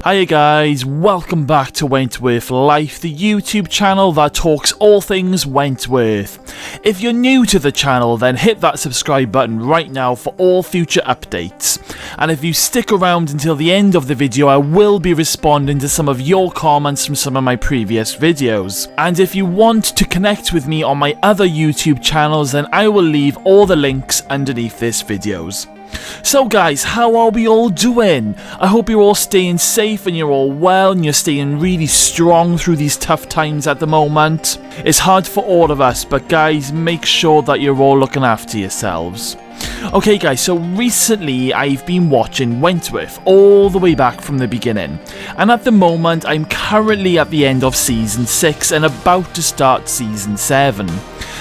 Hiya guys, welcome back to Wentworth Life, the YouTube channel that talks all things Wentworth. If you're new to the channel, then hit that subscribe button right now for all future updates. And if you stick around until the end of the video, I will be responding to some of your comments from some of my previous videos. And if you want to connect with me on my other YouTube channels, then I will leave all the links underneath this videos. So guys, how are we all doing? I hope you're all staying safe and you're all well and you're staying really strong through these tough times at the moment. It's hard for all of us, but guys, make sure that you're all looking after yourselves. Okay guys, so recently I've been watching Wentworth all the way back from the beginning, and at the moment I'm currently at the end of season 6 and about to start season 7.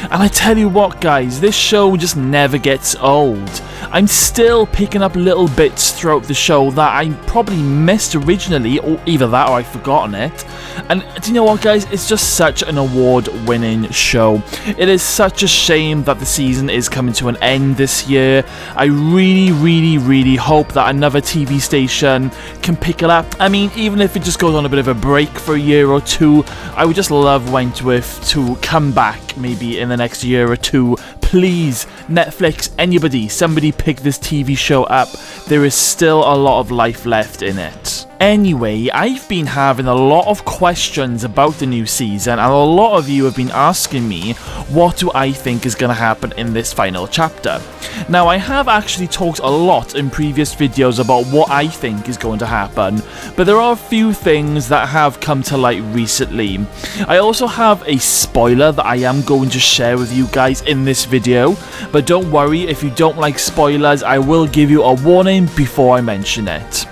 And I tell you what guys, this show just never gets old. I'm still picking up little bits throughout the show that I probably missed originally, or either that or I've forgotten it. And do you know what guys, it's just such an award-winning show. It is such a shame that the season is coming to an end this year. I really hope that another TV station can pick it up. I mean, even if it just goes on a bit of a break for a year or two, I would just love Wentworth to come back maybe in the next year or two. Please, Netflix, anybody, somebody pick this TV show up. There is still a lot of life left in it. Anyway, I've been having a lot of questions about the new season, and a lot of you have been asking me what do I think is going to happen in this final chapter. Now, I have actually talked a lot in previous videos about what I think is going to happen, but there are a few things that have come to light recently. I also have a spoiler that I am going to share with you guys in this video, but don't worry, if you don't like spoilers, I will give you a warning before I mention it.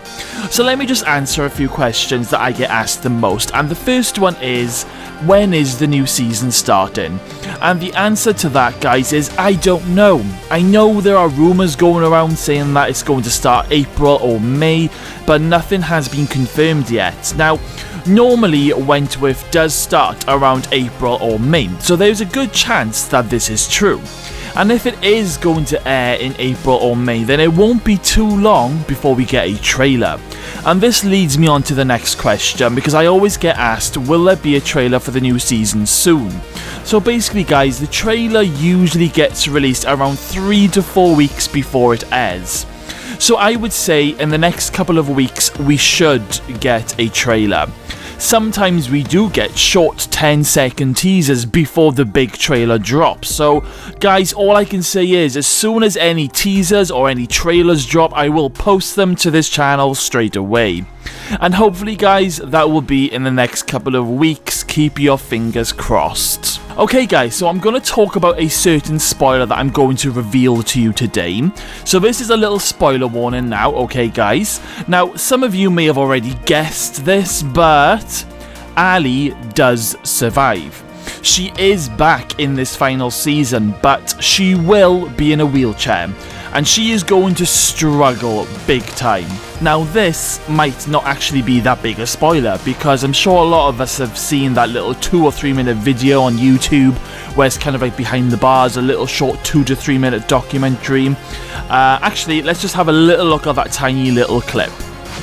So let me just answer a few questions that I get asked the most, and the first one is, when is the new season starting? And the answer to that guys is, I don't know. I know there are rumours going around saying that it's going to start April or May, but nothing has been confirmed yet. Now, normally Wentworth does start around April or May, so there's a good chance that this is true. And if it is going to air in April or May, then it won't be too long before we get a trailer. And this leads me on to the next question, because I always get asked, will there be a trailer for the new season soon? So basically guys, the trailer usually gets released around 3 to 4 weeks before it airs. So I would say in the next couple of weeks we should get a trailer. Sometimes we do get short 10-second teasers before the big trailer drops. So guys, all I can say is, as soon as any teasers or any trailers drop, I will post them to this channel straight away. And hopefully guys, that will be in the next couple of weeks. Keep your fingers crossed. Okay guys, so I'm going to talk about a certain spoiler that I'm going to reveal to you today. So this is a little spoiler warning now, okay guys? Now, some of you may have already guessed this, but Ali does survive. She is back in this final season, but she will be in a wheelchair, and she is going to struggle big time. Now this might not actually be that big a spoiler, because I'm sure a lot of us have seen that little 2 or 3 minute video on YouTube where it's kind of like behind the bars, a little short 2 to 3 minute documentary. Actually, let's just have a little look at that tiny little clip.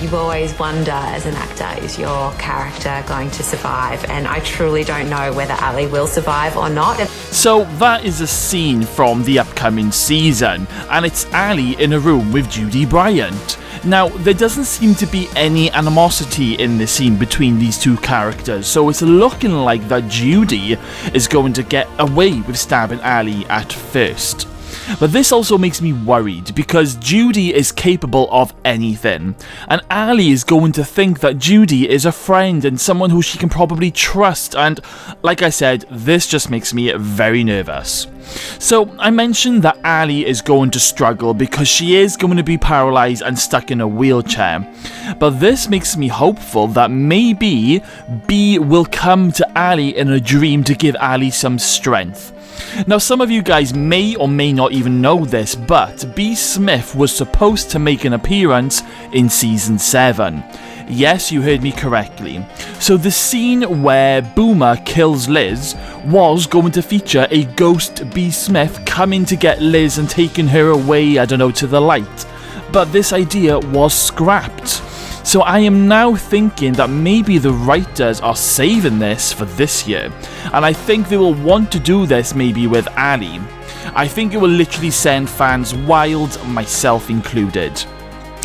You always wonder as an actor, is your character going to survive? And I truly don't know whether Ali will survive or not. So that is a scene from the upcoming season, and it's Ali in a room with Judy Bryant. Now, there doesn't seem to be any animosity in this scene between these two characters, so it's looking like that Judy is going to get away with stabbing Ali at first. But this also makes me worried, because Judy is capable of anything, and Ali is going to think that Judy is a friend and someone who she can probably trust, and like I said, this just makes me very nervous. So I mentioned that Ali is going to struggle because she is going to be paralysed and stuck in a wheelchair, but this makes me hopeful that maybe B will come to Ali in a dream to give Ali some strength. Now, some of you guys may or may not even know this, but B. Smith was supposed to make an appearance in Season 7. Yes, you heard me correctly. So the scene where Boomer kills Liz was going to feature a ghost B. Smith coming to get Liz and taking her away, I don't know, to the light. But this idea was scrapped. So I am now thinking that maybe the writers are saving this for this year, and I think they will want to do this maybe with Ali. I think it will literally send fans wild, myself included.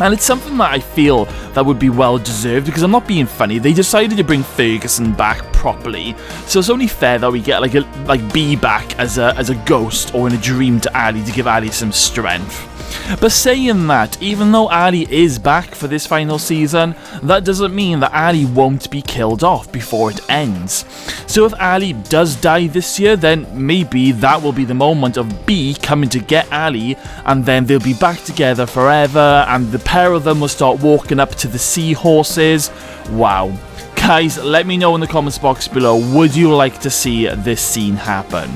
And it's something that I feel that would be well deserved, because I'm not being funny, they decided to bring Ferguson back properly, so it's only fair that we get like B back as a ghost or in a dream to Ali to give Ali some strength. But saying that, even though Ali is back for this final season, that doesn't mean that Ali won't be killed off before it ends. So if Ali does die this year, then maybe that will be the moment of B coming to get Ali, and then they'll be back together forever, and the pair of them will start walking up to the seahorses. Wow. Guys, let me know in the comments box below, would you like to see this scene happen?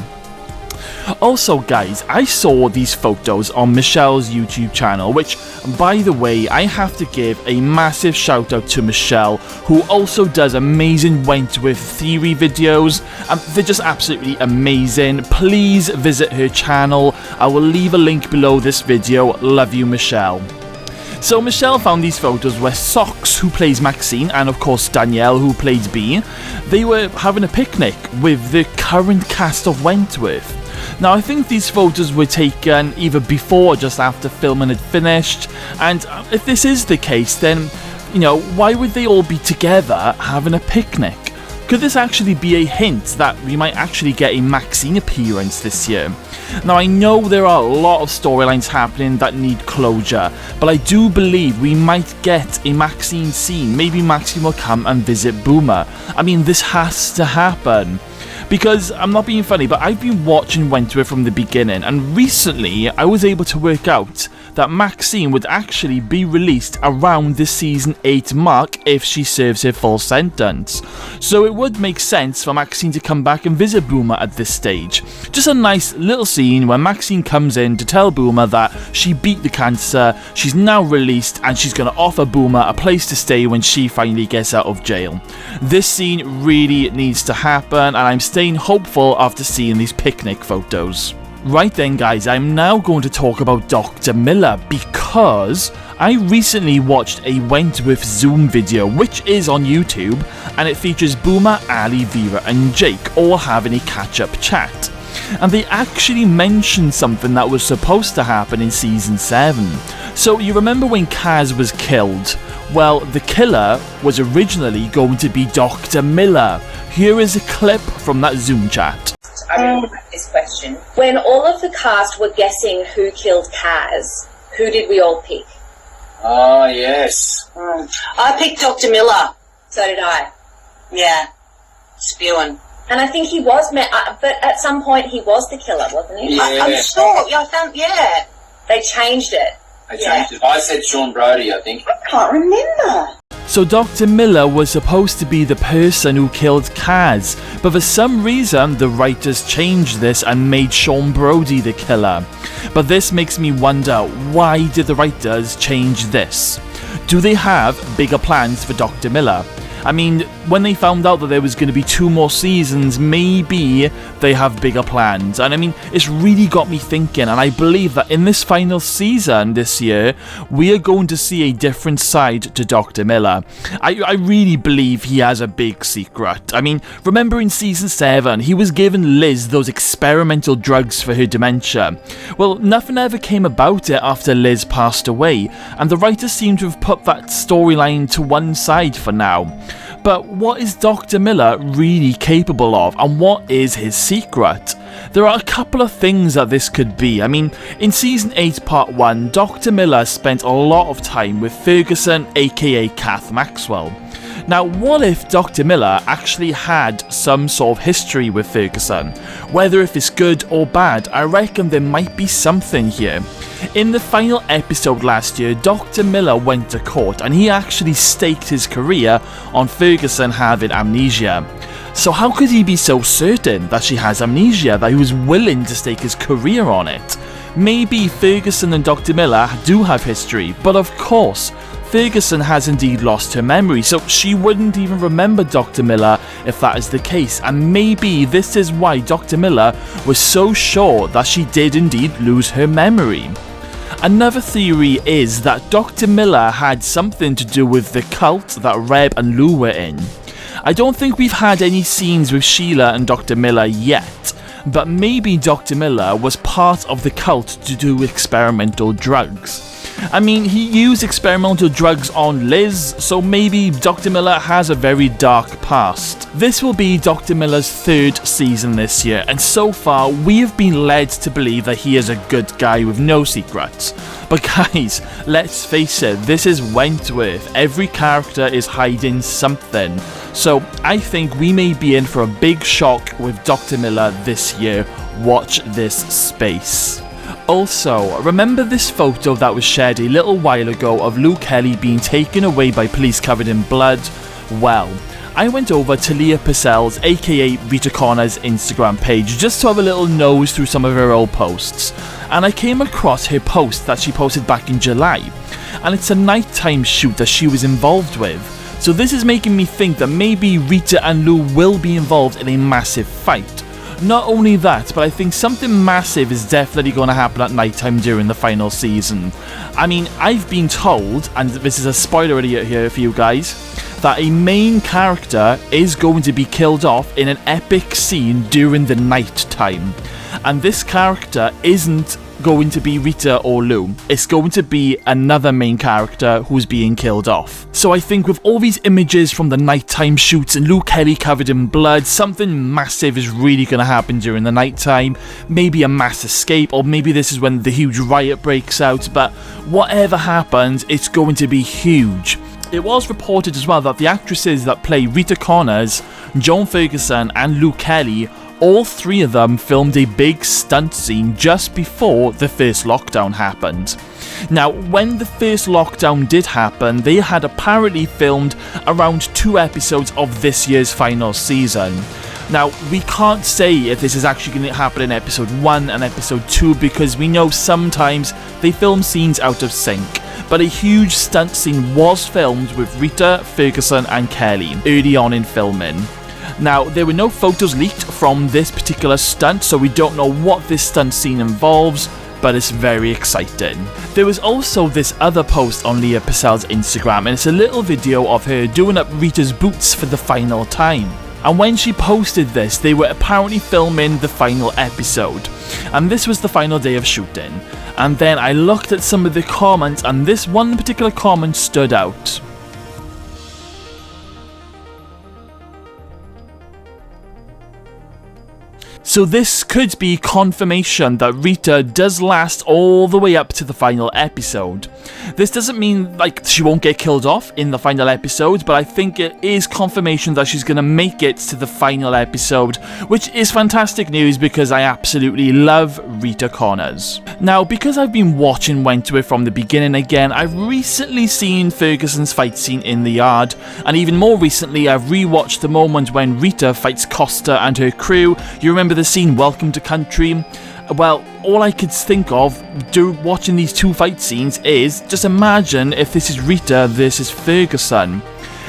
Also guys, I saw these photos on Michelle's YouTube channel, which, by the way, I have to give a massive shout out to Michelle, who also does amazing Wentworth theory videos, and they're just absolutely amazing. Please visit her channel, I will leave a link below this video. Love you, Michelle. So Michelle found these photos where Socks, who plays Maxine, and of course Danielle, who plays B, they were having a picnic with the current cast of Wentworth. Now I think these photos were taken either before or just after filming had finished, and if this is the case, then, you know, why would they all be together having a picnic? Could this actually be a hint that we might actually get a Maxine appearance this year? Now I know there are a lot of storylines happening that need closure, but I do believe we might get a Maxine scene. Maybe Maxine will come and visit Boomer. I mean, this has to happen. Because, I'm not being funny, but I've been watching Wentworth from the beginning, and recently I was able to work out that Maxine would actually be released around the season 8 mark if she serves her full sentence. So it would make sense for Maxine to come back and visit Boomer at this stage. Just a nice little scene where Maxine comes in to tell Boomer that she beat the cancer, she's now released, and she's going to offer Boomer a place to stay when she finally gets out of jail. This scene really needs to happen, and I'm staying hopeful after seeing these picnic photos. Right then guys, I'm now going to talk about Dr. Miller, because I recently watched a Wentworth Zoom video, which is on YouTube, and it features Boomer, Ali, Vera and Jake all having a catch-up chat. And they actually mentioned something that was supposed to happen in season 7. So you remember when Kaz was killed? Well, the killer was originally going to be Dr. Miller. Here is a clip from that Zoom chat. I remember this question. When all of the cast were guessing who killed Kaz, who did we all pick? Oh, yes. I picked Dr. Miller. So did I. Yeah. Spewing. And I think he was, but at some point he was the killer, wasn't he? Yeah. I'm sure. I found, yeah. They changed it. I changed it. I said Sean Brody, I think. I can't remember. So Dr. Miller was supposed to be the person who killed Kaz, but for some reason the writers changed this and made Sean Brody the killer. But this makes me wonder, why did the writers change this? Do they have bigger plans for Dr. Miller? I mean, when they found out that there was going to be 2 more seasons, maybe they have bigger plans. And I mean, it's really got me thinking, and I believe that in this final season this year, we are going to see a different side to Dr. Miller. I really believe he has a big secret. I mean, remember in season 7, he was giving Liz those experimental drugs for her dementia. Well, nothing ever came about it after Liz passed away, and the writers seem to have put that storyline to one side for now. But what is Dr. Miller really capable of, and what is his secret? There are a couple of things that this could be. I mean, in season 8 part 1, Dr. Miller spent a lot of time with Ferguson, aka Kath Maxwell. Now, what if Dr. Miller actually had some sort of history with Ferguson? Whether if it's good or bad, I reckon there might be something here. In the final episode last year, Dr. Miller went to court and he actually staked his career on Ferguson having amnesia. So how could he be so certain that she has amnesia that he was willing to stake his career on it? Maybe Ferguson and Dr. Miller do have history, but of course, Ferguson has indeed lost her memory, so she wouldn't even remember Dr. Miller if that is the case, and maybe this is why Dr. Miller was so sure that she did indeed lose her memory. Another theory is that Dr. Miller had something to do with the cult that Reb and Lou were in. I don't think we've had any scenes with Sheila and Dr. Miller yet, but maybe Dr. Miller was part of the cult to do experimental drugs. I mean, he used experimental drugs on Liz, so maybe Dr. Miller has a very dark past. This will be Dr. Miller's 3rd season this year, and so far we have been led to believe that he is a good guy with no secrets. But guys, let's face it, this is Wentworth. Every character is hiding something. So I think we may be in for a big shock with Dr. Miller this year. Watch this space. Also, remember this photo that was shared a little while ago of Lou Kelly being taken away by police covered in blood? Well, I went over to Leah Purcell's aka Rita Connor's Instagram page just to have a little nose through some of her old posts, and I came across her post that she posted back in July, and it's a nighttime shoot that she was involved with. So this is making me think that maybe Rita and Lou will be involved in a massive fight. Not only that, but I think something massive is definitely going to happen at nighttime during the final season. I mean, I've been told, and this is a spoiler alert here for you guys, that a main character is going to be killed off in an epic scene during the night time. And this character isn't going to be Rita or Lou. It's going to be another main character who's being killed off. So I think with all these images from the nighttime shoots and Lou Kelly covered in blood, something massive is really going to happen during the nighttime. Maybe a mass escape, or maybe this is when the huge riot breaks out, but whatever happens, it's going to be huge. It was reported as well that the actresses that play Rita Connors, Joan Ferguson and Lou Kelly, all 3 of them filmed a big stunt scene just before the first lockdown happened. Now, when the first lockdown did happen, they had apparently filmed around 2 episodes of this year's final season. Now, we can't say if this is actually going to happen in episode 1 and episode 2 because we know sometimes they film scenes out of sync. But a huge stunt scene was filmed with Rita, Ferguson and Kelly early on in filming. Now, there were no photos leaked from this particular stunt, so we don't know what this stunt scene involves, but it's very exciting. There was also this other post on Leah Purcell's Instagram, and it's a little video of her doing up Rita's boots for the final time. And when she posted this, they were apparently filming the final episode, and this was the final day of shooting. And then I looked at some of the comments, and this one particular comment stood out. So this could be confirmation that Rita does last all the way up to the final episode. This doesn't mean like she won't get killed off in the final episode, but I think it is confirmation that she's going to make it to the final episode, which is fantastic news because I absolutely love Rita Connors. Now, because I've been watching Wentworth from the beginning again, I've recently seen Ferguson's fight scene in the yard, and even more recently I've rewatched the moment when Rita fights Costa and her crew. You remember the scene Welcome to Country? Well, all I could think of watching these 2 fight scenes is just imagine if this is Rita versus Ferguson.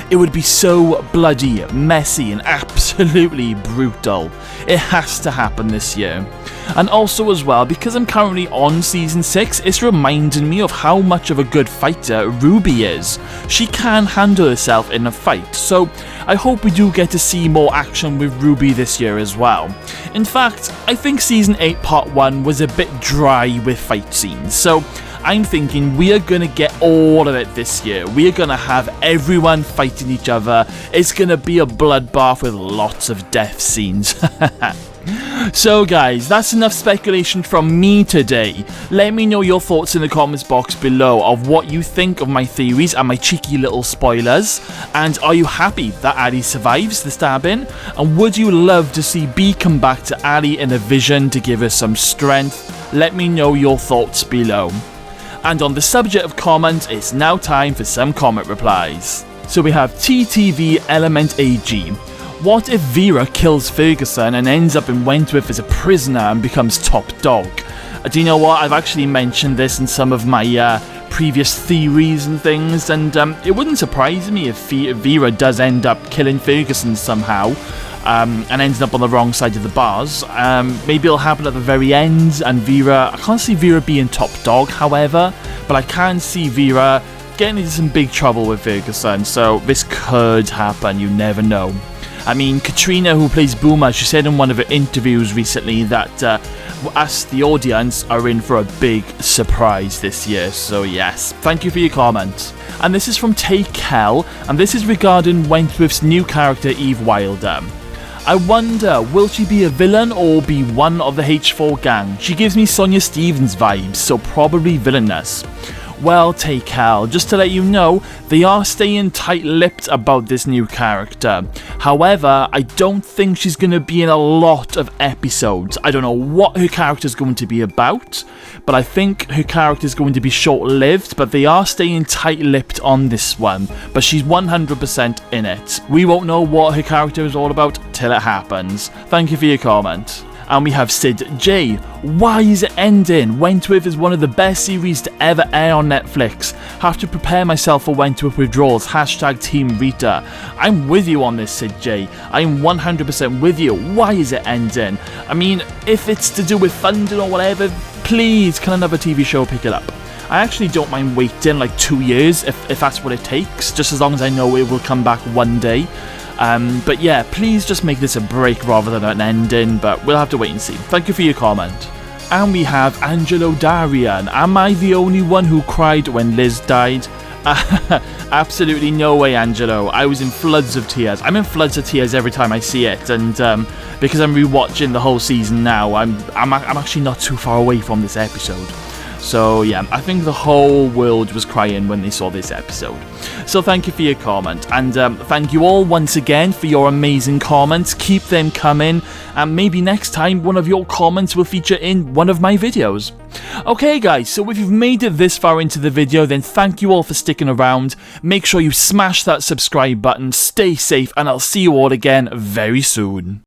It would be so bloody, messy and absolutely brutal. It has to happen this year. And also as well, because I'm currently on season 6, it's reminding me of how much of a good fighter Ruby is. She can handle herself in a fight, so I hope we do get to see more action with Ruby this year as well. In fact, I think season 8 part 1 was a bit dry with fight scenes, so I'm thinking we are going to get all of it this year. We are going to have everyone fighting each other. It's going to be a bloodbath with lots of death scenes. So guys, that's enough speculation from me today. Let me know your thoughts in the comments box below of what you think of my theories and my cheeky little spoilers. And are you happy that Ali survives the stabbing? And would you love to see B come back to Ali in a vision to give her some strength? Let me know your thoughts below. And on the subject of comments, it's now time for some comment replies. So we have TTV Element AG. What if Vera kills Ferguson and ends up in Wentworth as a prisoner and becomes top dog? Do you know what? I've actually mentioned this in some of my previous theories and things, and it wouldn't surprise me if Vera does end up killing Ferguson somehow. and ended up on the wrong side of the bars. Maybe it'll happen at the very end, and Vera... I can't see Vera being top dog, however, but I can see Vera getting into some big trouble with Ferguson, so this could happen, you never know. I mean, Katrina, who plays Boomer, she said in one of her interviews recently that us, the audience, are in for a big surprise this year. So yes, thank you for your comment. And this is from Take Kell, and this is regarding Wentworth's new character, Eve Wilder. I wonder, will she be a villain or be one of the H4 gang? She gives me Sonia Stevens vibes, so probably villainous. Well, Take Hell, just to let you know, they are staying tight-lipped about this new character. However, I don't think she's going to be in a lot of episodes. I don't know what her character is going to be about, but I think her character is going to be short-lived, but they are staying tight-lipped on this one. But she's 100% in it. We won't know what her character is all about till it happens. Thank you for your comment. And we have Sid J. Why is it ending? Wentworth is one of the best series to ever air on Netflix. Have to prepare myself for Wentworth withdrawals. # Team Rita. I'm with you on this, Sid J. I'm 100% with you. Why is it ending? I mean, if it's to do with funding or whatever, please, can another TV show pick it up? I actually don't mind waiting like 2 years if that's what it takes, just as long as I know it will come back one day. But yeah, please just make this a break rather than an ending, but we'll have to wait and see. Thank you for your comment. And we have Angelo Darian. Am I the only one who cried when Liz died? Absolutely no way, Angelo. I was in floods of tears. I'm in floods of tears every time I see it, and because I'm rewatching the whole season now, I'm actually not too far away from this episode. So yeah, I think the whole world was crying when they saw this episode. So thank you for your comment, and thank you all once again for your amazing comments. Keep them coming, and maybe next time one of your comments will feature in one of my videos. Okay guys, so if you've made it this far into the video, then thank you all for sticking around. Make sure you smash that subscribe button, stay safe, and I'll see you all again very soon.